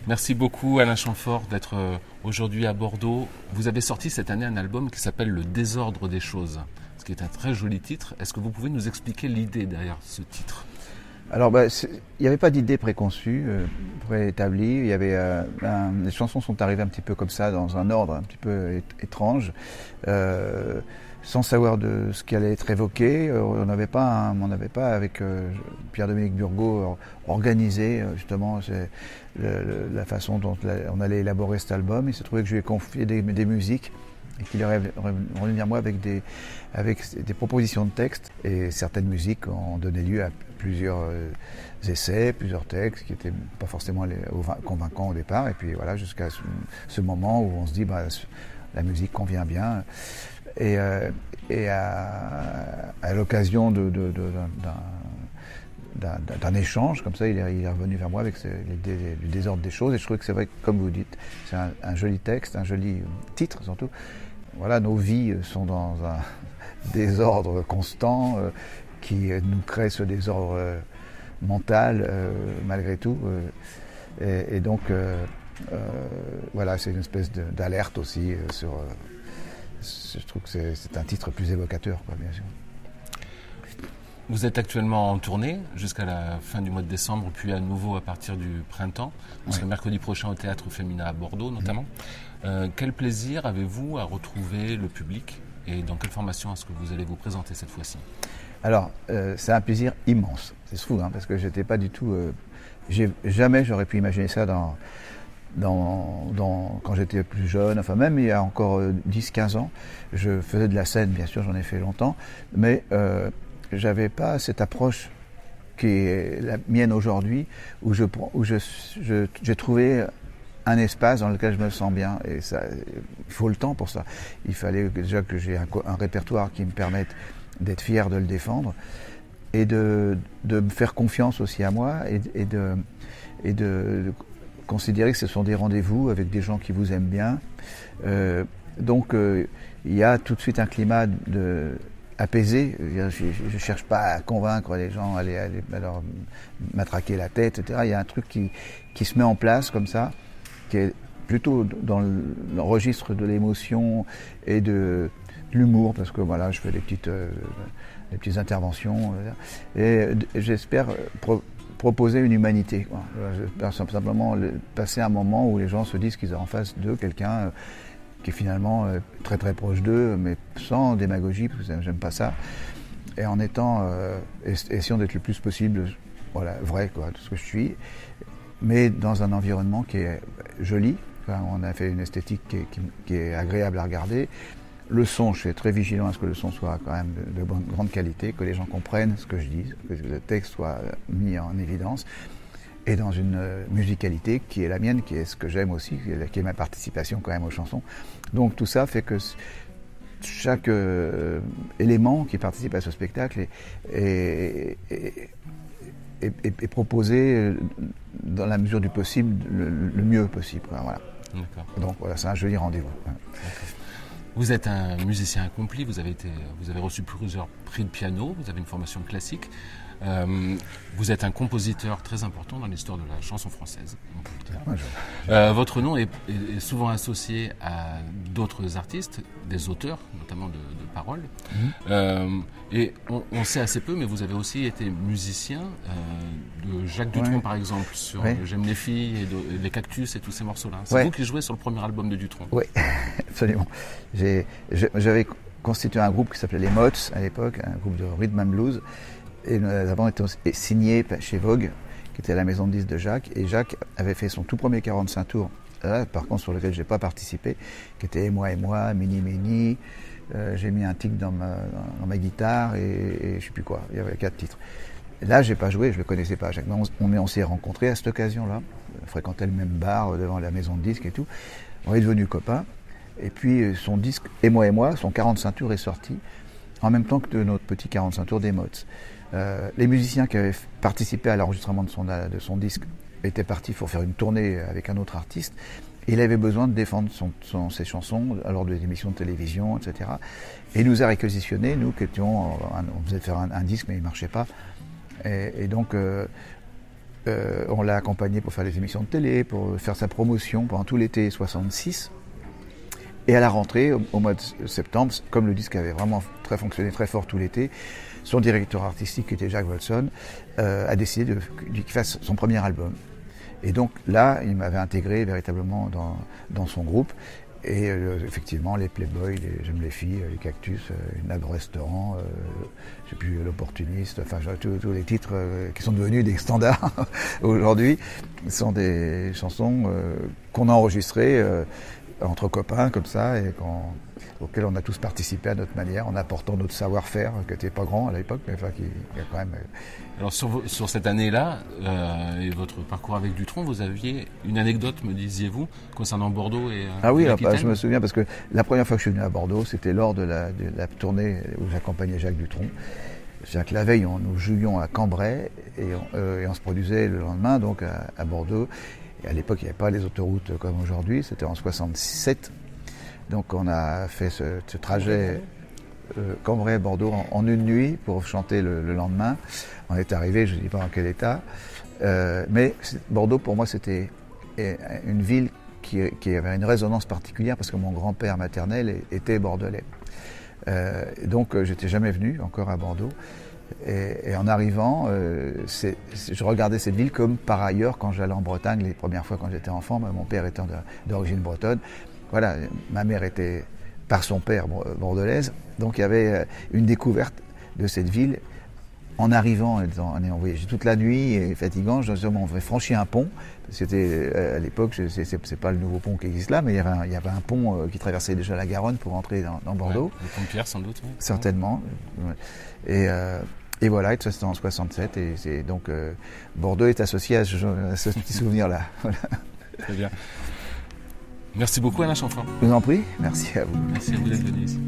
Merci beaucoup Alain Chamfort d'être aujourd'hui à Bordeaux. Vous avez sorti cette année un album qui s'appelle Le désordre des choses, ce qui est un très joli titre. Est-ce que vous pouvez nous expliquer l'idée derrière ce titre ? Alors, il n'y avait pas d'idée préconçue, préétablie. Il y avait, les chansons sont arrivées un petit peu comme ça, dans un ordre un petit peu étrange, sans savoir de ce qui allait être évoqué. On n'avait pas, avec Pierre-Dominique Burgot organisé justement la façon dont on allait élaborer cet album. Il s'est trouvé que je lui ai confié des musiques et qu'il aurait revenu vers moi avec des propositions de textes. Et certaines musiques ont donné lieu à plusieurs essais, plusieurs textes qui n'étaient pas forcément convaincants au départ. Et puis voilà, jusqu'à ce moment où on se dit la musique convient bien. Et à l'occasion d'un échange comme ça, il est revenu vers moi avec l'idée du désordre des choses. Et je trouve que c'est vrai que, comme vous dites, c'est un joli texte, un joli titre surtout. Voilà, nos vies sont dans un désordre constant qui nous crée ce désordre mental malgré tout. Et donc, voilà, c'est une espèce d'alerte aussi sur... je trouve que c'est un titre plus évocateur, quoi, bien sûr. Vous êtes actuellement en tournée jusqu'à la fin du mois de décembre, puis à nouveau à partir du printemps. Vous serez mercredi prochain au Théâtre Féminin à Bordeaux notamment. Quel plaisir avez-vous à retrouver le public et dans quelle formation est-ce que vous allez vous présenter cette fois-ci ? Alors, c'est un plaisir immense. C'est fou, parce que j'étais pas du tout... jamais j'aurais pu imaginer ça quand j'étais plus jeune, enfin même il y a encore 10-15 ans. Je faisais de la scène, bien sûr, j'en ai fait longtemps, mais j'avais pas cette approche qui est la mienne aujourd'hui, où j'ai trouvé un espace dans lequel je me sens bien. Et ça, il faut le temps pour ça. Il fallait déjà que j'ai un répertoire qui me permette d'être fier de le défendre et de me faire confiance aussi à moi et de considérer que ce sont des rendez-vous avec des gens qui vous aiment bien. Donc il y a tout de suite un climat apaisé. Je ne cherche pas à convaincre les gens, à leur matraquer la tête, etc. Il y a un truc qui se met en place comme ça, qui est plutôt dans le registre de l'émotion et de l'humour, parce que voilà, je fais des petites interventions. Et j'espère proposer une humanité, quoi. J'espère simplement passer un moment où les gens se disent qu'ils ont en face d'eux quelqu'un qui est finalement très très proche d'eux, mais sans démagogie, parce que j'aime pas ça, et en essayant d'être le plus possible, voilà, vrai, quoi, tout ce que je suis, mais dans un environnement qui est joli. Enfin, on a fait une esthétique qui est agréable à regarder. Le son, je suis très vigilant à ce que le son soit quand même de grande qualité, que les gens comprennent ce que je dis, que le texte soit mis en évidence, et dans une musicalité qui est la mienne, qui est ce que j'aime aussi, qui est ma participation quand même aux chansons. Donc tout ça fait que chaque élément qui participe à ce spectacle est proposé dans la mesure du possible, le mieux possible. Voilà. D'accord. Donc voilà, c'est un joli rendez-vous. D'accord. Vous êtes un musicien accompli, vous avez reçu plusieurs prix de piano, vous avez une formation classique. Vous êtes un compositeur très important dans l'histoire de la chanson française, on peut le dire. Votre nom est souvent associé à d'autres artistes, des auteurs, notamment de paroles. Et on sait assez peu, mais vous avez aussi été musicien de Jacques Dutronc, par exemple, sur J'aime les filles et les cactus et tous ces morceaux-là. C'est vous qui jouez sur le premier album de Dutronc. Oui, absolument. J'avais constitué un groupe qui s'appelait les Mots à l'époque, un groupe de rhythm and blues. Et nous avons été signés chez Vogue, qui était à la maison de disques de Jacques. Et Jacques avait fait son tout premier 45 tours, là, par contre sur lequel je n'ai pas participé, qui était Et moi, Mini Mini. J'ai mis un tic dans ma guitare et je ne sais plus quoi. Il y avait 4 titres. Et là, je n'ai pas joué, je ne le connaissais pas, Jacques. On s'est rencontrés à cette occasion-là. On fréquentait le même bar devant la maison de disques et tout. On est devenus copains. Et puis son disque Et moi, son 45 tours est sorti en même temps que de notre petit 45 tours des Mots. Les musiciens qui avaient participé à l'enregistrement de son disque étaient partis pour faire une tournée avec un autre artiste. Et il avait besoin de défendre ses chansons lors des émissions de télévision, etc. Et il nous a réquisitionnés, nous qui on faisait faire un disque mais il ne marchait pas. Et donc On l'a accompagné pour faire des émissions de télé, pour faire sa promotion pendant tout l'été 66. Et à la rentrée, au mois de septembre, comme le disque avait vraiment fonctionné très fort tout l'été, son directeur artistique, qui était Jacques Wolfson, a décidé qu'il fasse son premier album. Et donc là, il m'avait intégré véritablement dans son groupe. Et effectivement, les Playboys, J'aime les filles, les Cactus, Nab Restaurant, je sais plus, L'Opportuniste, enfin tous les titres qui sont devenus des standards aujourd'hui, sont des chansons qu'on a enregistrées entre copains comme ça, et auxquelles on a tous participé à notre manière, en apportant notre savoir-faire, qui n'était pas grand à l'époque, mais enfin qui a quand même... Alors sur cette année-là, et votre parcours avec Dutronc, vous aviez une anecdote, me disiez-vous, concernant Bordeaux et Ah oui, je me souviens, parce que la première fois que je suis venu à Bordeaux, c'était lors de la tournée où j'accompagnais Jacques Dutronc. C'est-à-dire que la veille, nous jouions à Cambrai, et on se produisait le lendemain donc à Bordeaux. Et à l'époque, il n'y avait pas les autoroutes comme aujourd'hui, c'était en 67. Donc on a fait ce trajet Cambrai-Bordeaux en une nuit pour chanter le lendemain. On est arrivé, je ne dis pas en quel état, mais Bordeaux pour moi c'était une ville qui avait une résonance particulière parce que mon grand-père maternel était bordelais. Donc j'étais jamais venu encore à Bordeaux. Et en arrivant, je regardais cette ville comme par ailleurs quand j'allais en Bretagne les premières fois quand j'étais enfant. Mon père étant d'origine bretonne, voilà, ma mère était par son père bordelaise, donc il y avait une découverte de cette ville. En arrivant, on est en voyage toute la nuit et fatigant, on avait franchi un pont. C'était à l'époque, c'est pas le nouveau pont qui existe là, mais il y avait un pont qui traversait déjà la Garonne pour entrer dans Bordeaux. Ouais, le pont de Pierre sans doute. Ouais. Certainement. Ouais. Et voilà, et ça c'était en 67, et donc Bordeaux est associé à ce petit souvenir-là. Voilà. Très bien. Merci beaucoup Alain Chamfort. Je vous en prie, merci à vous. Merci à vous d'être venu ici.